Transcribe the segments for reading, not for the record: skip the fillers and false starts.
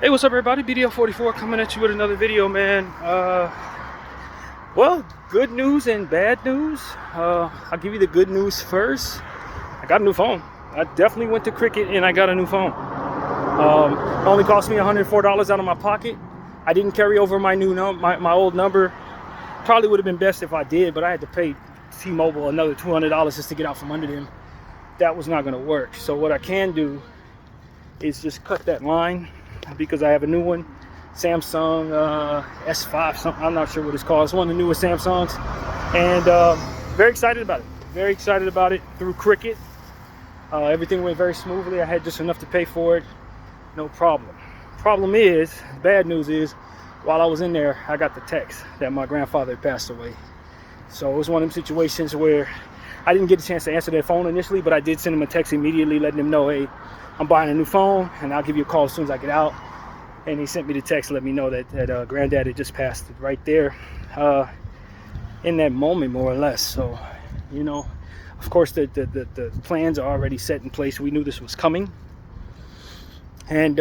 Hey, what's up, everybody? BDL44 coming at you with another video, man. Well, good news and bad news. I'll give you the good news first. I got a new phone. I definitely went to Cricket and I got a new phone. It only cost me $104 out of my pocket. I didn't carry over my my old number. Probably would have been best if I did, but I had to pay T-Mobile another $200 just to get out from under them. That was not going to work. So what I can do is just cut that line, because I have a new one, Samsung S5 something. I'm not sure what it's called. It's one of the newest Samsungs, and very excited about it. Very excited about it through Cricket. Everything went very smoothly. I had just enough to pay for it, no problem. Problem is, bad news is, while I was in there, I got the text that my grandfather had passed away. So it was one of them situations where I didn't get a chance to answer that phone initially, but I did send him a text immediately letting him know, hey, I'm buying a new phone and I'll give you a call as soon as I get out. And he sent me the text to let me know that granddad had just passed right there in that moment, more or less. So, you know, of course the plans are already set in place. We knew this was coming. And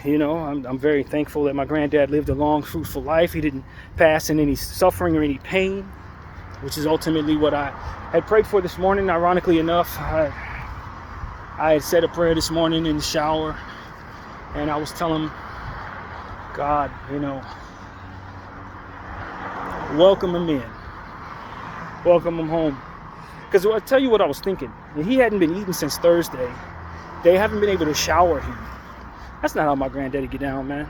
you know, I'm very thankful that my granddad lived a long, fruitful life. He didn't pass in any suffering or any pain, which is ultimately what I had prayed for this morning. Ironically enough, I had said a prayer this morning in the shower, and I was telling God, you know, welcome him in, welcome him home. Because I'll tell you what I was thinking. He hadn't been eating since Thursday. They haven't been able to shower him. That's not how my granddaddy get down, man.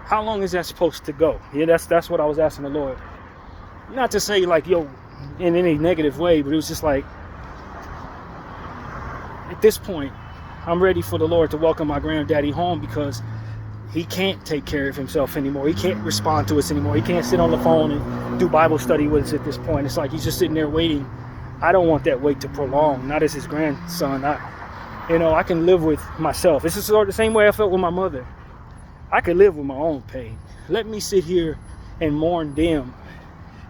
How long is that supposed to go? Yeah, that's what I was asking the Lord. Not to say like, yo, in any negative way, but it was just like, at this point, I'm ready for the Lord to welcome my granddaddy home, because he can't take care of himself anymore. He can't respond to us anymore. He can't sit on the phone and do Bible study with us at this point. It's like he's just sitting there waiting. I don't want that wait to prolong, not as his grandson. I can live with myself. This is sort of the same way I felt with my mother. I could live with my own pain. Let me sit here and mourn them,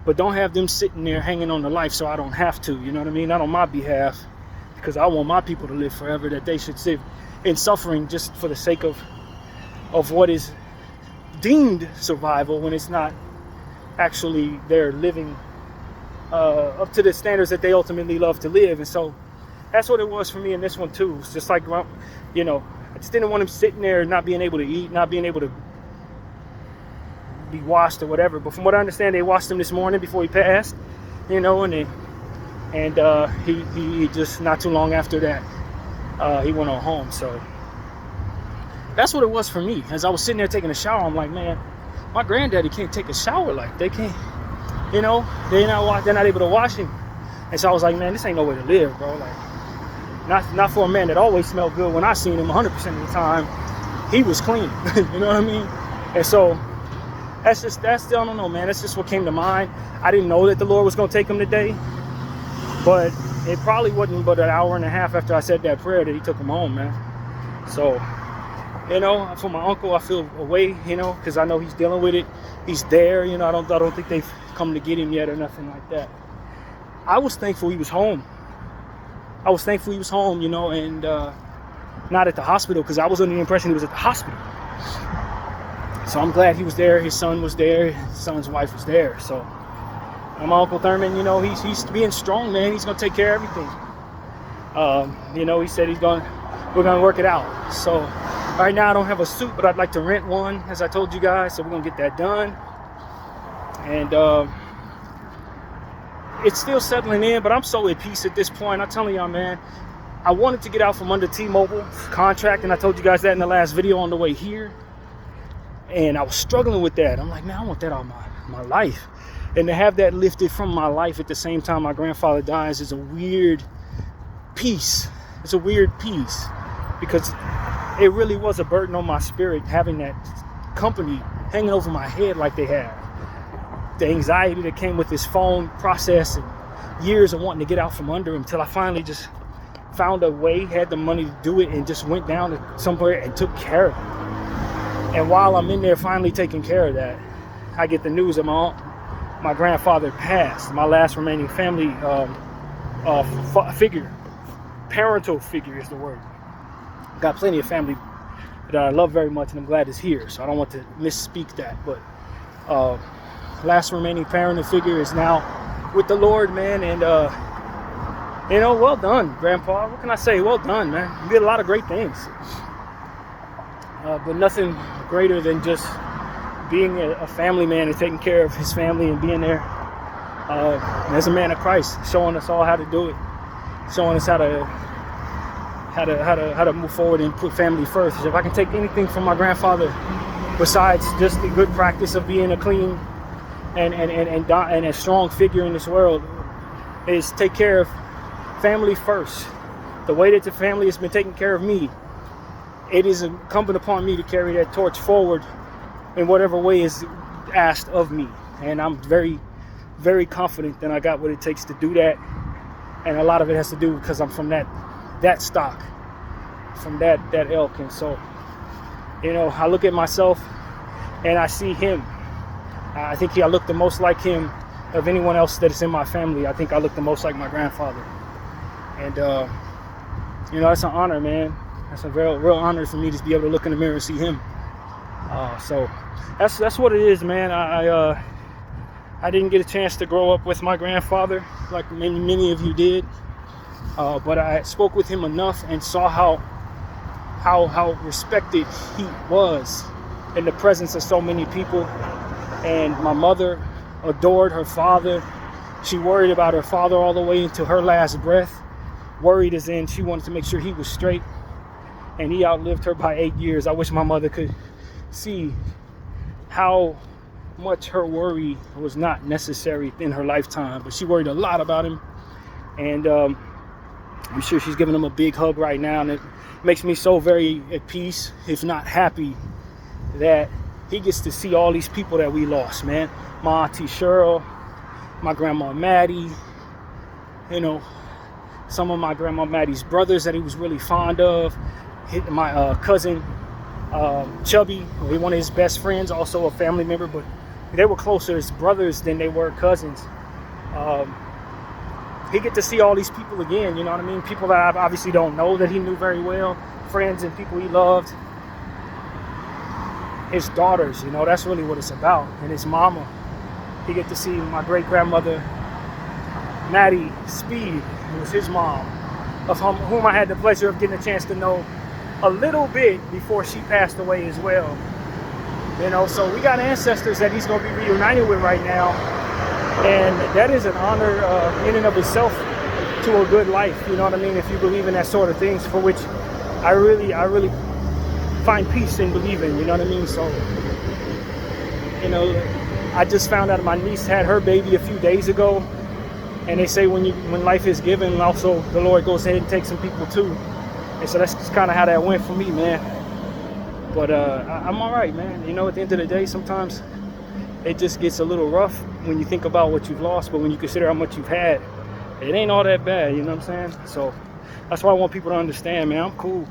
but don't have them sitting there hanging on to life so I don't have to, you know what I mean? Not on my behalf, because I want my people to live forever, that they should sit in suffering just for the sake of what is deemed survival, when it's not actually they're living up to the standards that they ultimately love to live. And so that's what it was for me in this one too. It's just like, you know, I just didn't want him sitting there not being able to eat, not being able to be washed or whatever. But from what I understand, they washed him this morning before he passed, you know, and he just not too long after that, he went on home. So that's what it was for me. As I was sitting there taking a shower, I'm like, man, my granddaddy can't take a shower like they can't, you know, they're not able to wash him. And so I was like, man, this ain't no way to live, bro. Like, not for a man that always smelled good. When I seen him 100% of the time, he was clean. You know what I mean? And so I don't know, man. That's just what came to mind. I didn't know that the Lord was going to take him today, but it probably wasn't but an hour and a half after I said that prayer that he took him home, man. So, you know, for my uncle, I feel away, you know, because I know he's dealing with it. He's there, you know. I don't think they've come to get him yet or nothing like that. I was thankful he was home. You know, and not at the hospital, because I was under the impression he was at the hospital. So I'm glad he was there. His son was there. His son's wife was there. So my Uncle Thurman, you know, he's being strong, man. He's gonna take care of everything. You know, he said we're gonna work it out. So right now I don't have a suit, but I'd like to rent one, as I told you guys. So we're gonna get that done. And it's still settling in, but I'm so at peace at this point. I'm telling y'all, man, I wanted to get out from under T-Mobile contract, and I told you guys that in the last video on the way here. And I was struggling with that. I'm like, man, I want that out of my life. And to have that lifted from my life at the same time my grandfather dies is a weird peace. It's a weird peace, because it really was a burden on my spirit, having that company hanging over my head like they have. The anxiety that came with this phone process, and years of wanting to get out from under him, until I finally just found a way, had the money to do it, and just went down to somewhere and took care of it. And while I'm in there finally taking care of that, I get the news that my grandfather passed. My last remaining family figure, parental figure is the word. Got plenty of family that I love very much, and I'm glad is here. So I don't want to misspeak that. But last remaining parent and figure is now with the Lord, man. And well done, Grandpa. What can I say? Well done, man. You did a lot of great things. But nothing greater than just being a family man and taking care of his family and being there as a man of Christ, showing us all how to do it, showing us how to move forward and put family first. If I can take anything from my grandfather, besides just the good practice of being a clean and a strong figure in this world, is take care of family first. The way that the family has been taking care of me, it is incumbent upon me to carry that torch forward in whatever way is asked of me. And I'm very, very confident that I got what it takes to do that. And a lot of it has to do because I'm from that stock, from that ilk. And so, I look at myself and I see him. I think I look the most like him of anyone else that is in my family. I think I look the most like my grandfather. And, it's an honor, man. That's a real honor for me to be able to look in the mirror and see him. So that's what it is, man. I didn't get a chance to grow up with my grandfather like many of you did, but I spoke with him enough and saw how respected he was in the presence of so many people. And my mother adored her father. She worried about her father all the way into her last breath. Worried as in she wanted to make sure he was straight. And he outlived her by 8 years. I wish my mother could see how much her worry was not necessary in her lifetime, but she worried a lot about him. And I'm sure she's giving him a big hug right now, and it makes me so very at peace, if not happy, that he gets to see all these people that we lost, man. My auntie Cheryl, my grandma Maddie, some of my grandma Maddie's brothers that he was really fond of. My cousin Chubby, one of his best friends, also a family member, but they were closer as brothers than they were cousins. He get to see all these people again, you know what I mean? People that I obviously don't know that he knew very well, friends and people he loved. His daughters, that's really what it's about. And his mama. He get to see my great-grandmother, Maddie Speed, who was his mom, of whom I had the pleasure of getting a chance to know a little bit before she passed away as well. So we got ancestors that he's going to be reunited with right now. And that is an honor in and of itself to a good life, you know what I mean? If you believe in that sort of things, for which I really find peace in believing, you know what I mean? So, I just found out my niece had her baby a few days ago. And they say when life is given, also the Lord goes ahead and takes some people too. And so that's just kind of how that went for me, man. But I'm all right, man. At the end of the day, sometimes it just gets a little rough when you think about what you've lost. But when you consider how much you've had, it ain't all that bad, you know what I'm saying? So that's why I want people to understand, man. I'm cool.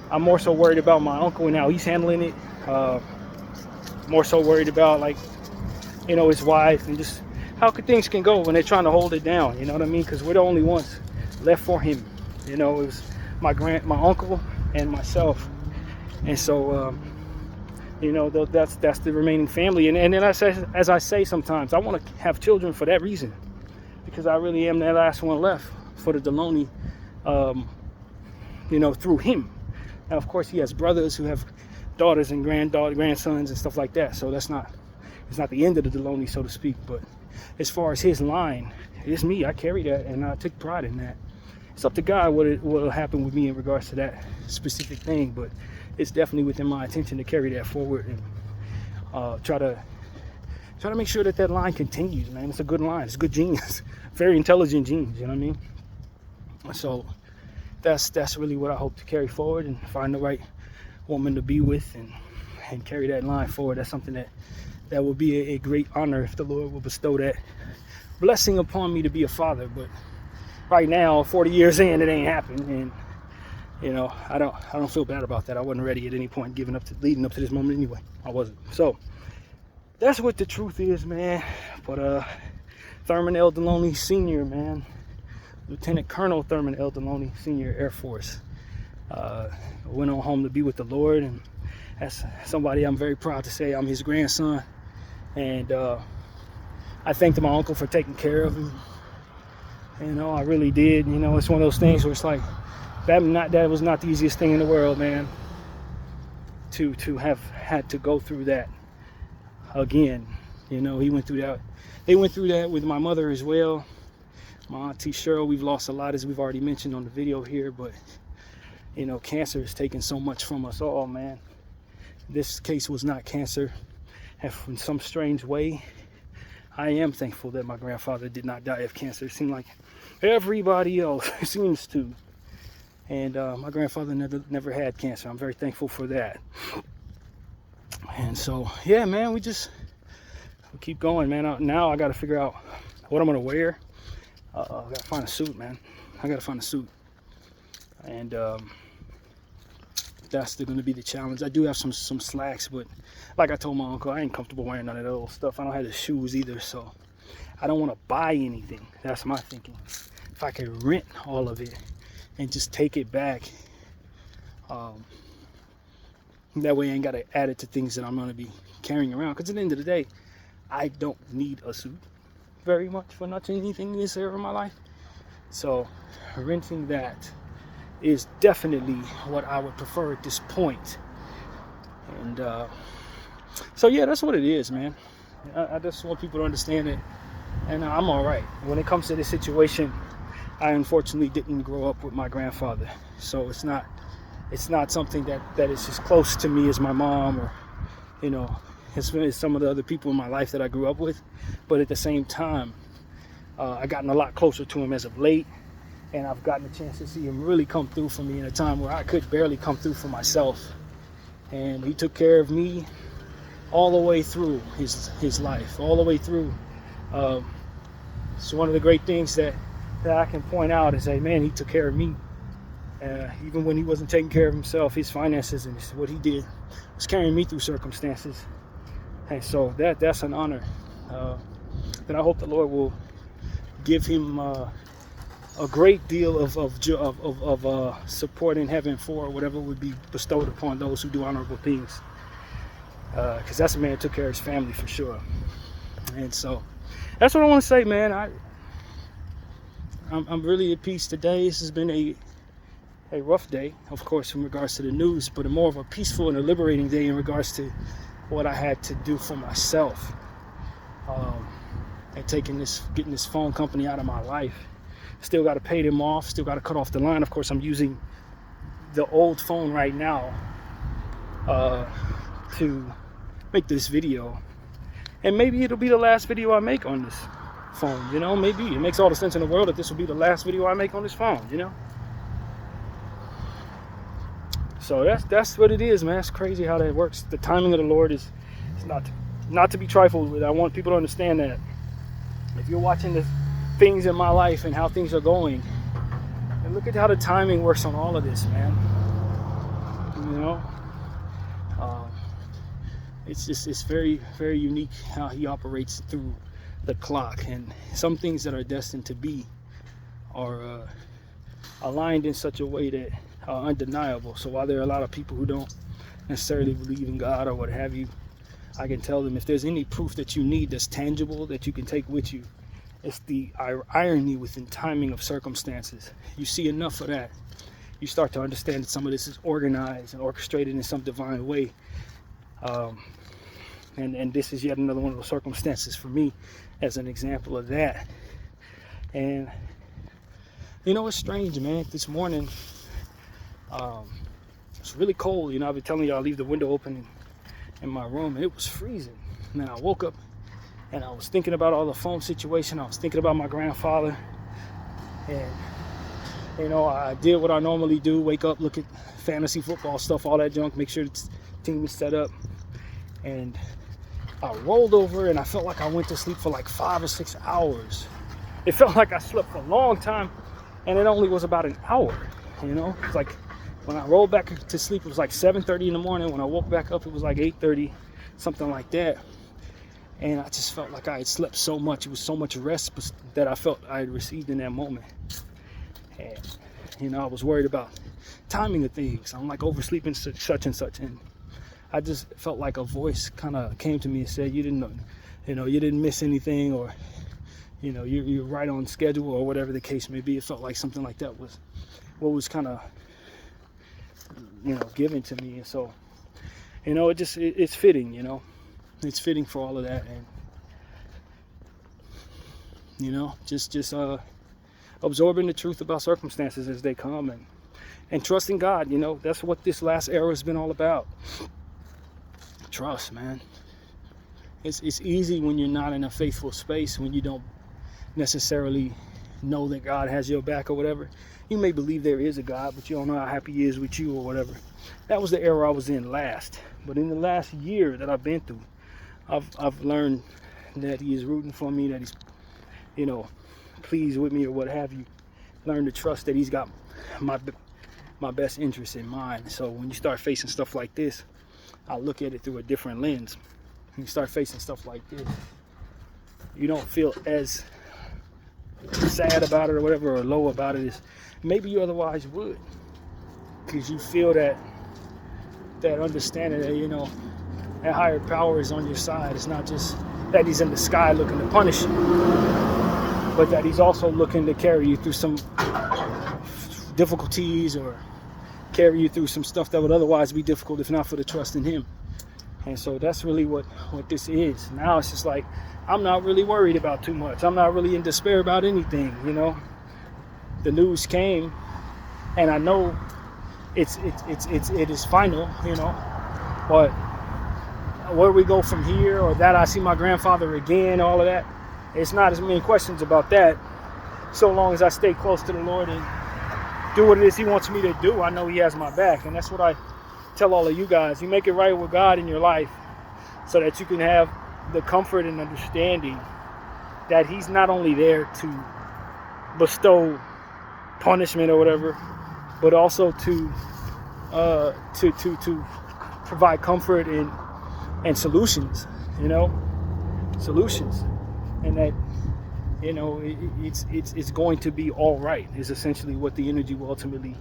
I'm more so worried about my uncle and how he's handling it. More so worried about, his wife and just how things can go when they're trying to hold it down, you know what I mean? Because we're the only ones left for him. It was my uncle and myself. And so, that's the remaining family. And then as I say sometimes, I want to have children for that reason. Because I really am that last one left for the Deloney, through him. Now, of course, he has brothers who have daughters and grandsons and stuff like that. So it's not the end of the Deloney, so to speak. But as far as his line, it's me. I carry that, and I take pride in that. It's up to God what will happen with me in regards to that specific thing, but it's definitely within my intention to carry that forward and try to make sure that line continues, man. It's a good line. It's a good genes. Very intelligent genes, you know what I mean? So that's really what I hope to carry forward and find the right woman to be with and carry that line forward. That's something that will be a great honor if the Lord will bestow that blessing upon me to be a father. But right now, 40 years in, it ain't happened, and I don't feel bad about that. I wasn't ready at any point leading up to this moment anyway. I wasn't. So that's what the truth is, man. But Thurman L. Deloney Sr., man, Lieutenant Colonel Thurman L. Deloney Sr., Air Force. Went on home to be with the Lord, and as somebody I'm very proud to say I'm his grandson. And I thanked my uncle for taking care of him. You know, I really did. You know, it's one of those things where it's like that was not the easiest thing in the world, man. To have had to go through that again. You know, he went through that. They went through that with my mother as well. My auntie Cheryl, we've lost a lot, as we've already mentioned on the video here, but you know, cancer has taken so much from us all, man. This case was not cancer, and in some strange way, I am thankful that my grandfather did not die of cancer. It seemed like everybody else seems to. And my grandfather never had cancer. I'm very thankful for that. And so, yeah, man, we keep going, man. Now I got to figure out what I'm going to wear. I got to find a suit, man. I got to find a suit. And that's going to be the challenge. I do have some slacks, but like I told my uncle, I ain't comfortable wearing none of that old stuff. I don't have the shoes either, so I don't want to buy anything. That's my thinking. If I could rent all of it and just take it back, that way I ain't got to add it to things that I'm going to be carrying around. Because at the end of the day, I don't need a suit very much for anything in this era of my life. So renting that is definitely what I would prefer at this point. And so yeah, that's what it is, man. I just want people to understand it, and I'm all right. When it comes to this situation, I unfortunately didn't grow up with my grandfather, so it's not something that is as close to me as my mom, or you know, as some of the other people in my life that I grew up with. But at the same time, I've gotten a lot closer to him as of late, and I've gotten a chance to see him really come through for me in a time where I could barely come through for myself. And he took care of me all the way through his life, all the way through. So one of the great things that I can point out is that, man, he took care of me. Even when he wasn't taking care of himself, his finances and what he did was carrying me through circumstances. And so that's an honor that I hope the Lord will give him a great deal of support in heaven for whatever would be bestowed upon those who do honorable things. Because that's a man who took care of his family for sure. And so that's what I want to say, man. I'm really at peace today. This has been a rough day, of course, in regards to the news, but a more of a peaceful and a liberating day in regards to what I had to do for myself, and getting this phone company out of my life. Still got to pay them off, still got to cut off the line. Of course, I'm using the old phone right now to make this video, and maybe it'll be the last video I make on this phone, you know. Maybe it makes all the sense in the world that this will be the last video I make on this phone, you know. So that's what it is, man. It's crazy how that works. The timing of the Lord is not to be trifled with. I want people to understand that. If you're watching the things in my life and how things are going, and look at how the timing works on all of this, man. You know, it's very, very unique how he operates through the clock, and some things that are destined to be are aligned in such a way that are undeniable. So while there are a lot of people who don't necessarily believe in God or what have you, I can tell them, if there's any proof that you need that's tangible that you can take with you, it's the irony within timing of circumstances. You see enough of that, you start to understand that some of this is organized and orchestrated in some divine way. And this is yet another one of those circumstances for me as an example of that. And you know, it's strange, man. This morning, it's really cold. You know, I've been telling y'all, leave the window open in my room, and it was freezing. And then I woke up and I was thinking about all the phone situation. I was thinking about my grandfather, and you know, I did what I normally do: wake up, look at fantasy football stuff, all that junk, make sure the team is set up. And I rolled over and I felt like I went to sleep for like 5 or 6 hours. It felt like I slept for a long time, and it only was about an hour. You know, it's like when I rolled back to sleep, it was like 7:30 in the morning. When I woke back up, it was like 8:30, something like that. And I just felt like I had slept so much. It was so much rest that I felt I had received in that moment. And, you know, I was worried about timing of things. I'm like oversleeping such and such, and I just felt like a voice kind of came to me and said, you didn't know, you didn't miss anything, or you're right on schedule, or whatever the case may be. It felt like something like that was what was kind of given to me. And so it's fitting. It's fitting for all of that. And just absorbing the truth about circumstances as they come, and trusting God. That's what this last era has been all about. Trust, man. It's easy when you're not in a faithful space, when you don't necessarily know that God has your back or whatever. You may believe there is a God, but you don't know how happy he is with you or whatever. That was the era I was in last. But in the last year that I've been through, I've learned that he is rooting for me, that he's pleased with me or what have you. Learn to trust that he's got my best interests in mind. So when you start facing stuff like this, I look at it through a different lens. When you start facing stuff like this, you don't feel as sad about it or whatever, or low about it as maybe you otherwise would, because you feel that understanding that that higher power is on your side. It's not just that he's in the sky looking to punish you, but that he's also looking to carry you through some difficulties, or carry you through some stuff that would otherwise be difficult if not for the trust in him. And so that's really what this is. Now it's just like, I'm not really worried about too much. I'm not really in despair about anything. The news came, and I know it is final. But where we go from here, or that I see my grandfather again, all of that, it's not as many questions about that. So long as I stay close to the Lord and do what it is he wants me to do, I know he has my back. And that's what I tell all of you guys. You make it right with God in your life, so that you can have the comfort and understanding that he's not only there to bestow punishment or whatever, but also to provide comfort and solutions, solutions, and that it's going to be all right is essentially what the energy will ultimately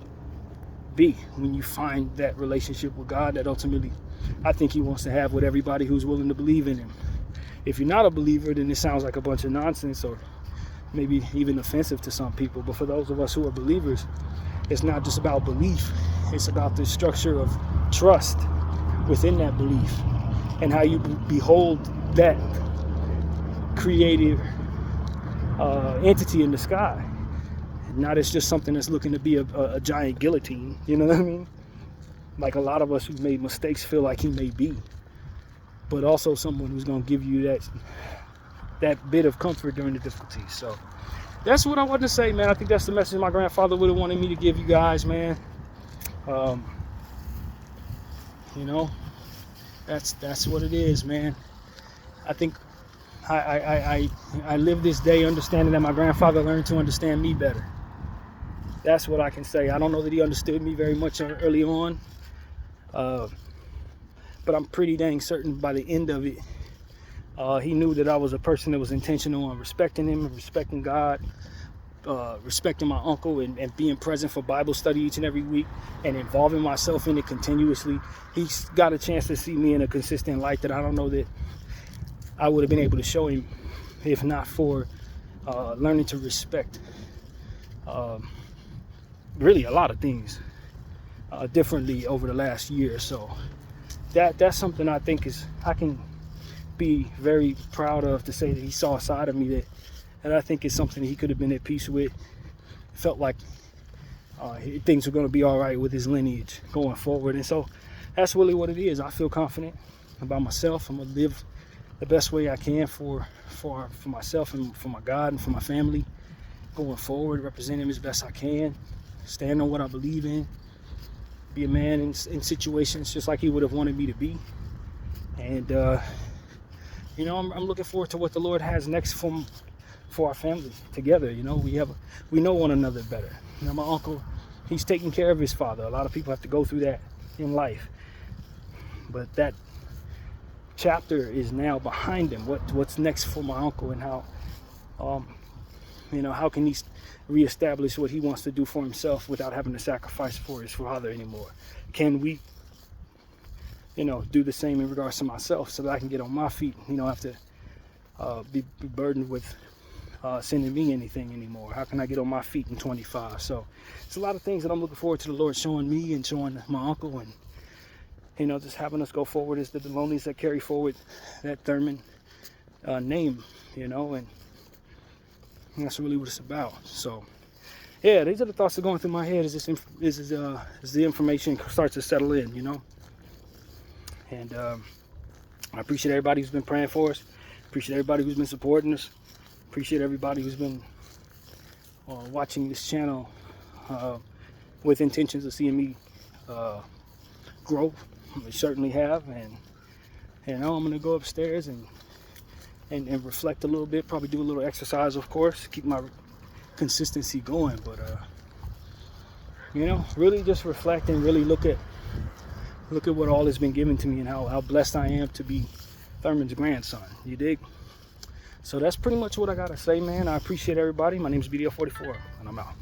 be when you find that relationship with God that ultimately I think he wants to have with everybody who's willing to believe in him. If you're not a believer, then it sounds like a bunch of nonsense, or maybe even offensive to some people. But for those of us who are believers, it's not just about belief. It's about the structure of trust within that belief, and how you behold that creative entity in the sky. Not as just something that's looking to be a giant guillotine, you know what I mean? Like a lot of us who've made mistakes feel like he may be. But also someone who's going to give you that bit of comfort during the difficulties. So that's what I wanted to say, man. I think that's the message my grandfather would have wanted me to give you guys, man. That's what it is, man. I think I live this day understanding that my grandfather learned to understand me better. That's what I can say. I don't know that he understood me very much early on, but I'm pretty dang certain by the end of it, he knew that I was a person that was intentional on respecting him and respecting God, respecting my uncle, and being present for Bible study each and every week, and involving myself in it continuously. He's got a chance to see me in a consistent light that I don't know that I would have been able to show him if not for learning to respect really a lot of things differently over the last year or so. That's something I think I can be very proud of, to say that he saw a side of me that I think is something he could have been at peace with. Felt like things were going to be all right with his lineage going forward. And so that's really what it is. I feel confident about myself. I'm going to live the best way I can for myself and for my God and for my family going forward, represent him as best I can, stand on what I believe in, be a man in situations just like he would have wanted me to be. And I'm looking forward to what the Lord has next for our family together. We know one another better. My uncle, he's taking care of his father. A lot of people have to go through that in life, but that chapter is now behind him. What's next for my uncle, and how You know, how can he reestablish what he wants to do for himself without having to sacrifice for his father anymore? Can we, you know, do the same in regards to myself so that I can get on my feet? You know, have to be burdened with sending me anything anymore. How can I get on my feet in 25? So it's a lot of things that I'm looking forward to the Lord showing me and showing my uncle, and you know, just having us go forward is the Delonys that carry forward that Thurman name, you know, and that's really what it's about. So yeah, these are the thoughts that are going through my head as the information starts to settle in, you know. And I appreciate everybody who's been praying for us. Appreciate everybody who's been supporting us. Appreciate everybody who's been watching this channel with intentions of seeing me grow. We certainly have, and you know, I'm gonna go upstairs and reflect a little bit. Probably do a little exercise, of course, keep my consistency going. But you know, really just reflect and really look at what all has been given to me and how blessed I am to be Thurman's grandson. You dig? So that's pretty much what I gotta say, man. I appreciate everybody. My name is BDL44, and I'm out.